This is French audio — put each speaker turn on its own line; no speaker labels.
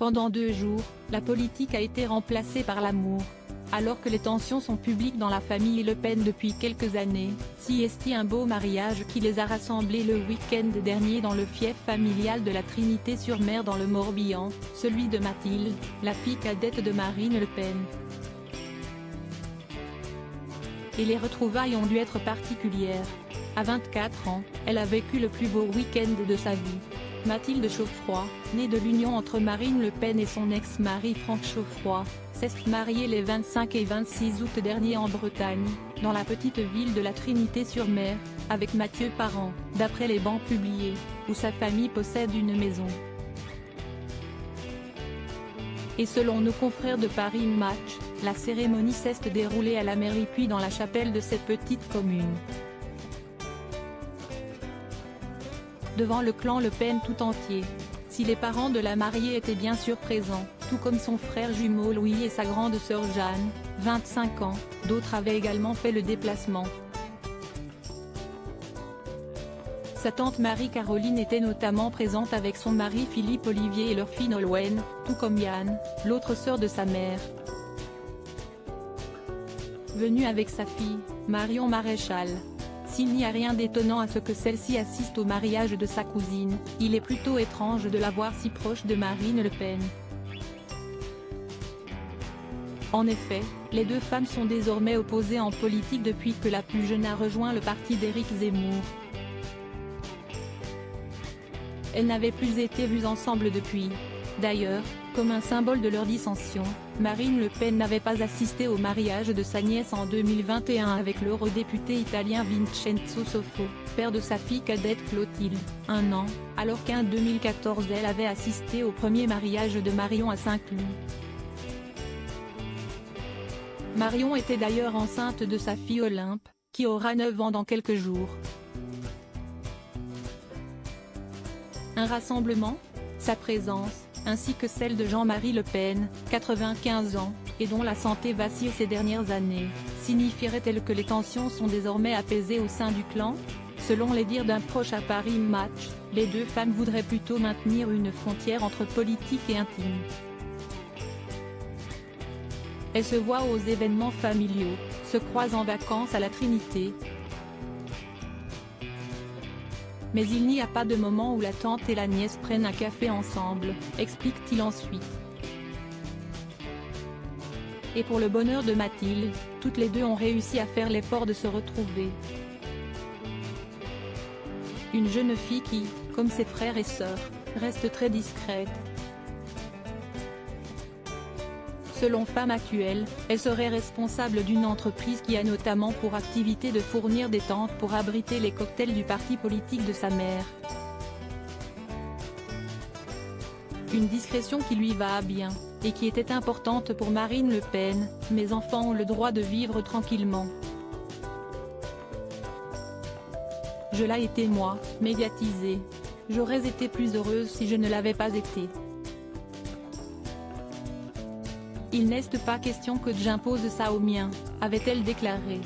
Pendant 2 jours, la politique a été remplacée par l'amour. Alors que les tensions sont publiques dans la famille Le Pen depuis quelques années, si est un beau mariage qui les a rassemblés le week-end dernier dans le fief familial de la Trinité-sur-Mer dans le Morbihan, celui de Mathilde, la fille cadette de Marine Le Pen. Et les retrouvailles ont dû être particulières. À 24 ans, elle a vécu le plus beau week-end de sa vie. Mathilde Chauffroy, née de l'union entre Marine Le Pen et son ex-mari Franck Chauffroy, s'est mariée les 25 et 26 août dernier en Bretagne, dans la petite ville de la Trinité-sur-Mer, avec Mathieu Parent, d'après les bancs publiés, où sa famille possède une maison. Et selon nos confrères de Paris Match, la cérémonie s'est déroulée à la mairie puis dans la chapelle de cette petite commune. Devant le clan Le Pen tout entier. Si les parents de la mariée étaient bien sûr présents, tout comme son frère jumeau Louis et sa grande sœur Jeanne, 25 ans, d'autres avaient également fait le déplacement. Sa tante Marie-Caroline était notamment présente avec son mari Philippe Olivier et leur fille Nolwenn, tout comme Yann, l'autre sœur de sa mère. Venue avec sa fille, Marion Maréchal. S'il n'y a rien d'étonnant à ce que celle-ci assiste au mariage de sa cousine, il est plutôt étrange de la voir si proche de Marine Le Pen. En effet, les deux femmes sont désormais opposées en politique depuis que la plus jeune a rejoint le parti d'Éric Zemmour. Elles n'avaient plus été vues ensemble depuis. D'ailleurs, comme un symbole de leur dissension, Marine Le Pen n'avait pas assisté au mariage de sa nièce en 2021 avec l'eurodéputé italien Vincenzo Soffo, père de sa fille cadette Clotilde, 1 an, alors qu'en 2014 elle avait assisté au premier mariage de Marion à Saint-Cloud. Marion était d'ailleurs enceinte de sa fille Olympe, qui aura 9 ans dans quelques jours. Un rassemblement ? Sa présence, ainsi que celle de Jean-Marie Le Pen, 95 ans, et dont la santé vacille ces dernières années, signifierait-elle que les tensions sont désormais apaisées au sein du clan ? Selon les dires d'un proche à Paris Match, les deux femmes voudraient plutôt maintenir une frontière entre politique et intime. Elles se voient aux événements familiaux, se croisent en vacances à la Trinité. Mais il n'y a pas de moment où la tante et la nièce prennent un café ensemble, explique-t-il ensuite. Et pour le bonheur de Mathilde, toutes les deux ont réussi à faire l'effort de se retrouver. Une jeune fille qui, comme ses frères et sœurs, reste très discrète. Selon Femme Actuelle, elle serait responsable d'une entreprise qui a notamment pour activité de fournir des tentes pour abriter les cocktails du parti politique de sa mère. Une discrétion qui lui va bien, et qui était importante pour Marine Le Pen, mes enfants ont le droit de vivre tranquillement. Je l'ai été moi, médiatisée. J'aurais été plus heureuse si je ne l'avais pas été. Il n'est pas question que j'impose ça aux miens, avait-elle déclaré.